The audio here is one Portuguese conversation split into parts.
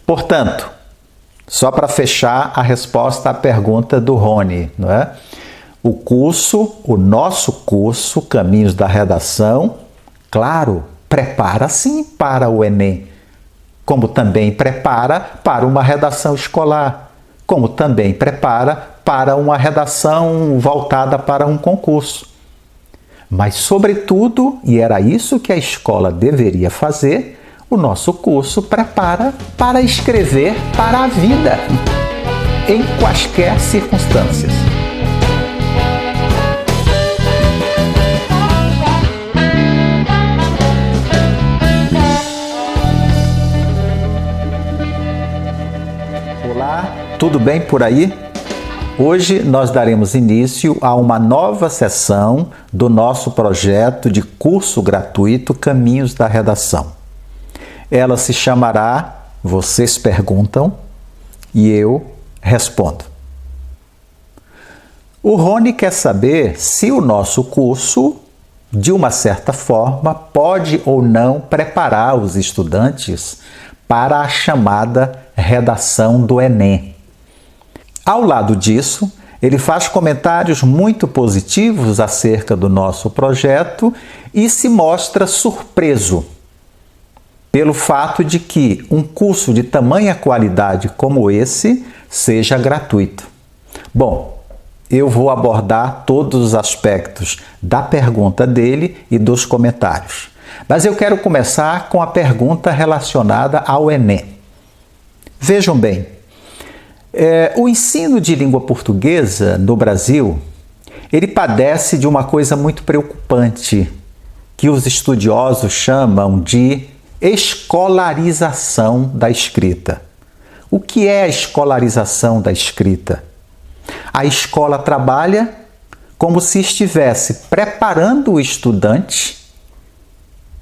Portanto, só para fechar a resposta à pergunta do Rony, não é? O nosso curso, Caminhos da Redação, claro, prepara sim para o Enem, como também prepara para uma redação escolar, como também prepara para uma redação voltada para um concurso. Mas, sobretudo, e era isso que a escola deveria fazer, o nosso curso prepara para escrever para a vida, em quaisquer circunstâncias. Olá, tudo bem por aí? Hoje nós daremos início a uma nova sessão do nosso projeto de curso gratuito Caminhos da Redação. Ela se chamará Vocês Perguntam e Eu Respondo. O Rony quer saber se o nosso curso, de uma certa forma, pode ou não preparar os estudantes para a chamada redação do Enem. Ao lado disso, ele faz comentários muito positivos acerca do nosso projeto e se mostra surpreso pelo fato de que um curso de tamanha qualidade como esse seja gratuito. Bom, eu vou abordar todos os aspectos da pergunta dele e dos comentários. Mas eu quero começar com a pergunta relacionada ao Enem. Vejam bem, o ensino de língua portuguesa no Brasil, ele padece de uma coisa muito preocupante, que os estudiosos chamam de escolarização da escrita. O que é a escolarização da escrita? A escola trabalha como se estivesse preparando o estudante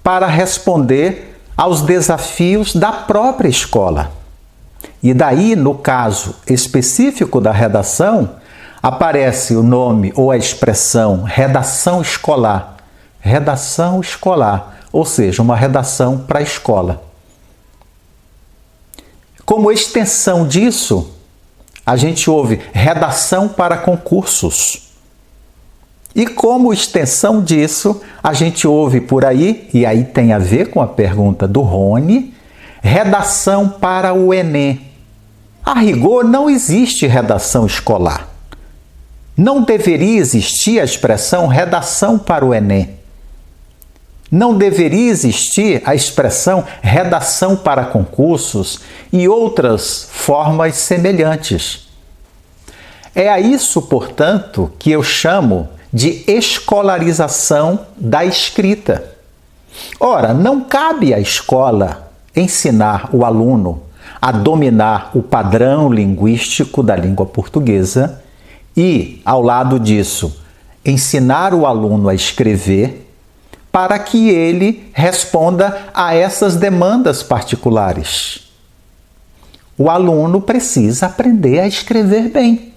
para responder aos desafios da própria escola. E daí, no caso específico da redação, aparece o nome ou a expressão redação escolar. Redação escolar, ou seja, uma redação para a escola. Como extensão disso, a gente ouve redação para concursos. E como extensão disso, a gente ouve por aí, e aí tem a ver com a pergunta do Rony, redação para o Enem. A rigor, não existe redação escolar. Não deveria existir a expressão redação para o Enem. Não deveria existir a expressão redação para concursos e outras formas semelhantes. É a isso, portanto, que eu chamo de escolarização da escrita. Ora, não cabe à escola ensinar o aluno a dominar o padrão linguístico da língua portuguesa e, ao lado disso, ensinar o aluno a escrever para que ele responda a essas demandas particulares. O aluno precisa aprender a escrever bem.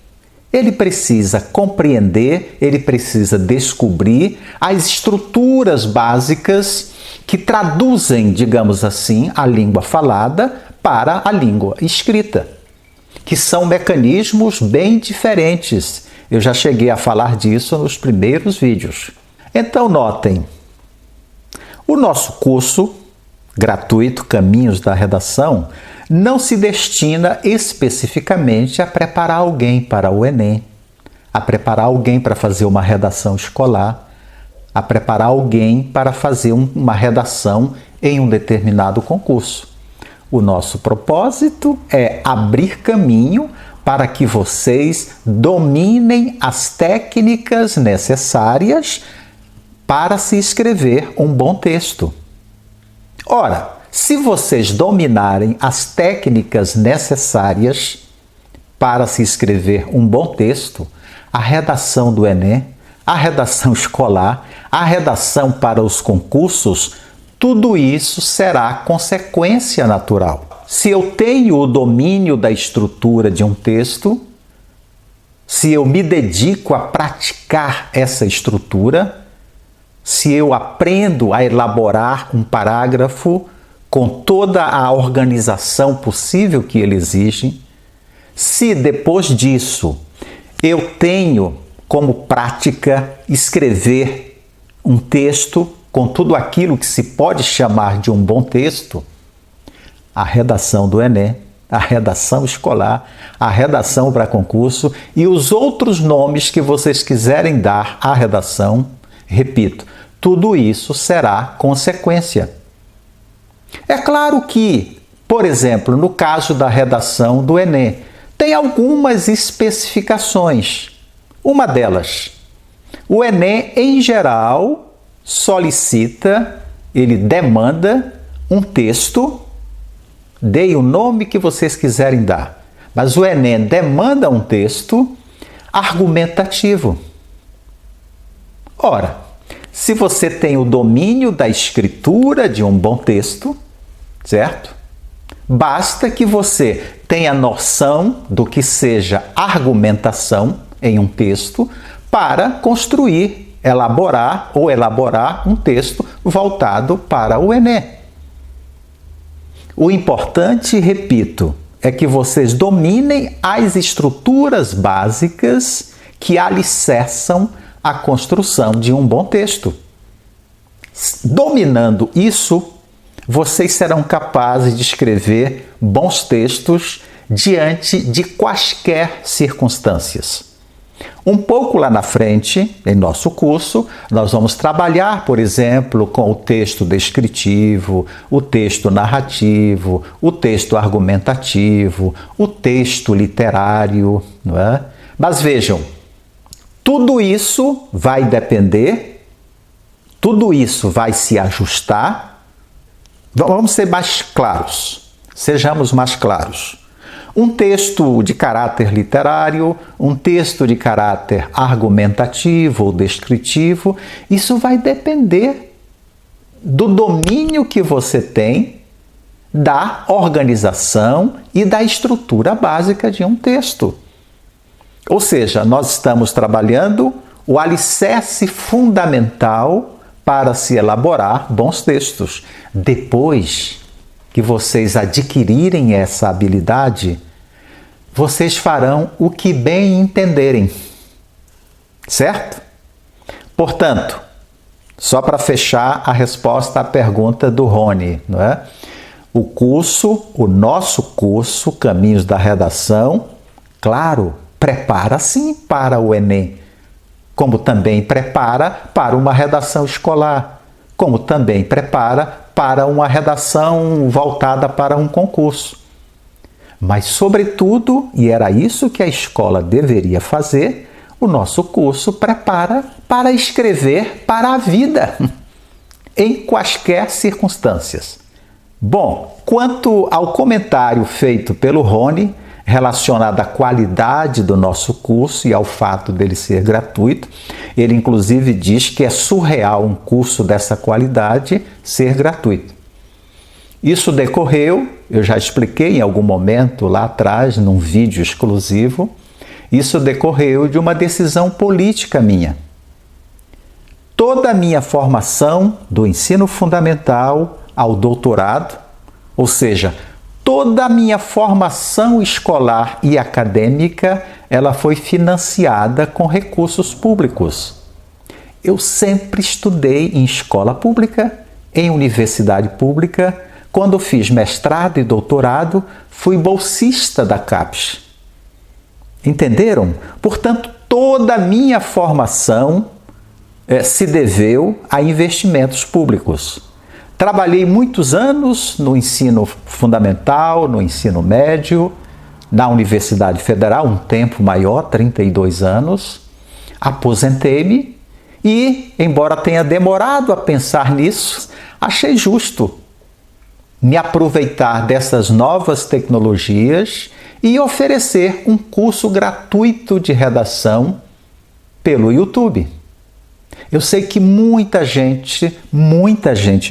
Ele precisa compreender, ele precisa descobrir as estruturas básicas que traduzem, digamos assim, a língua falada para a língua escrita, que são mecanismos bem diferentes. Eu já cheguei a falar disso nos primeiros vídeos. Então, notem, o nosso curso gratuito Caminhos da Redação não se destina especificamente a preparar alguém para o Enem, a preparar alguém para fazer uma redação escolar, a preparar alguém para fazer uma redação em um determinado concurso. O nosso propósito é abrir caminho para que vocês dominem as técnicas necessárias para se escrever um bom texto. Ora, se vocês dominarem as técnicas necessárias para se escrever um bom texto, a redação do Enem, a redação escolar, a redação para os concursos, tudo isso será consequência natural. Se eu tenho o domínio da estrutura de um texto, se eu me dedico a praticar essa estrutura, se eu aprendo a elaborar um parágrafo com toda a organização possível que ele exige, se depois disso eu tenho como prática escrever um texto com tudo aquilo que se pode chamar de um bom texto, a redação do Enem, a redação escolar, a redação para concurso e os outros nomes que vocês quiserem dar à redação, repito, tudo isso será consequência. É claro que, por exemplo, no caso da redação do Enem, tem algumas especificações. Uma delas, o Enem, em geral, solicita, ele demanda um texto, dei o nome que vocês quiserem dar, mas o Enem demanda um texto argumentativo. Ora, se você tem o domínio da escritura de um bom texto, certo? Basta que você tenha noção do que seja argumentação em um texto para construir, elaborar um texto voltado para o Enem. O importante, repito, é que vocês dominem as estruturas básicas que alicerçam a construção de um bom texto. Dominando isso, vocês serão capazes de escrever bons textos diante de quaisquer circunstâncias. Um pouco lá na frente, em nosso curso, nós vamos trabalhar, por exemplo, com o texto descritivo, o texto narrativo, o texto argumentativo, o texto literário, não é? Mas vejam, tudo isso vai depender, tudo isso vai se ajustar. Vamos ser mais claros, sejamos mais claros. Um texto de caráter literário, um texto de caráter argumentativo ou descritivo, isso vai depender do domínio que você tem da organização e da estrutura básica de um texto. Ou seja, nós estamos trabalhando o alicerce fundamental para se elaborar bons textos. Depois que vocês adquirirem essa habilidade, vocês farão o que bem entenderem, certo? Portanto, só para fechar a resposta à pergunta do Rony, não é? O nosso curso, Caminhos da Redação, claro, prepara sim para o Enem, como também prepara para uma redação escolar, como também prepara para uma redação voltada para um concurso. Mas, sobretudo, e era isso que a escola deveria fazer, o nosso curso prepara para escrever para a vida, em quaisquer circunstâncias. Bom, quanto ao comentário feito pelo Rony, relacionado à qualidade do nosso curso e ao fato dele ser gratuito, ele inclusive diz que é surreal um curso dessa qualidade ser gratuito. Isso decorreu, eu já expliquei em algum momento lá atrás, num vídeo exclusivo, isso decorreu de uma decisão política minha. Toda a minha formação, do ensino fundamental ao doutorado, ou seja, toda a minha formação escolar e acadêmica, ela foi financiada com recursos públicos. Eu sempre estudei em escola pública, em universidade pública. Quando fiz mestrado e doutorado, fui bolsista da CAPES. Entenderam? Portanto, toda a minha formação se deveu a investimentos públicos. Trabalhei muitos anos no ensino fundamental, no ensino médio, na Universidade Federal, um tempo maior, 32 anos. Aposentei-me e, embora tenha demorado a pensar nisso, achei justo me aproveitar dessas novas tecnologias e oferecer um curso gratuito de redação pelo YouTube. Eu sei que muita gente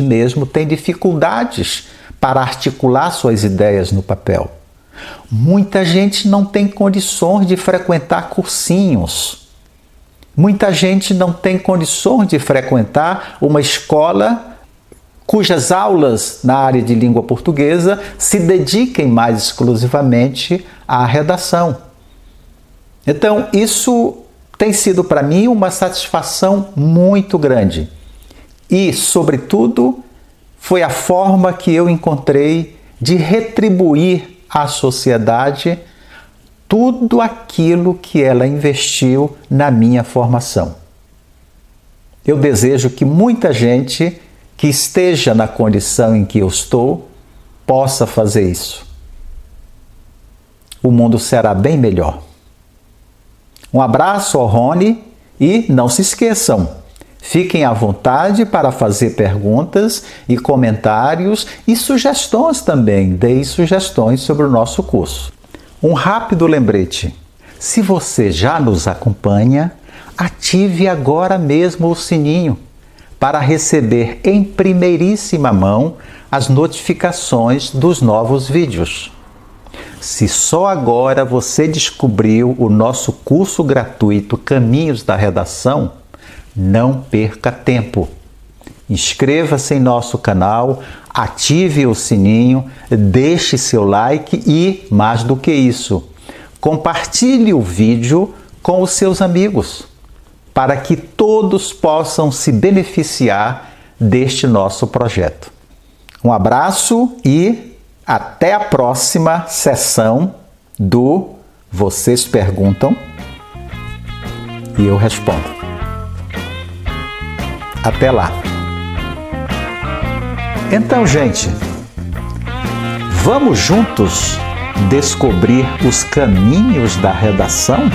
mesmo, tem dificuldades para articular suas ideias no papel. Muita gente não tem condições de frequentar cursinhos. Muita gente não tem condições de frequentar uma escola cujas aulas na área de língua portuguesa se dediquem mais exclusivamente à redação. Então, isso tem sido para mim uma satisfação muito grande. E, sobretudo, foi a forma que eu encontrei de retribuir à sociedade tudo aquilo que ela investiu na minha formação. Eu desejo que muita gente que esteja na condição em que eu estou possa fazer isso. O mundo será bem melhor. Um abraço ao Rony e não se esqueçam, fiquem à vontade para fazer perguntas e comentários e sugestões também. Deem sugestões sobre o nosso curso. Um rápido lembrete: se você já nos acompanha, ative agora mesmo o sininho para receber em primeiríssima mão as notificações dos novos vídeos. Se só agora você descobriu o nosso curso gratuito Caminhos da Redação, não perca tempo. Inscreva-se em nosso canal, ative o sininho, deixe seu like e, mais do que isso, compartilhe o vídeo com os seus amigos, para que todos possam se beneficiar deste nosso projeto. Um abraço e até a próxima sessão do Vocês Perguntam e eu respondo. Até lá! Então, gente, vamos juntos descobrir os caminhos da redação?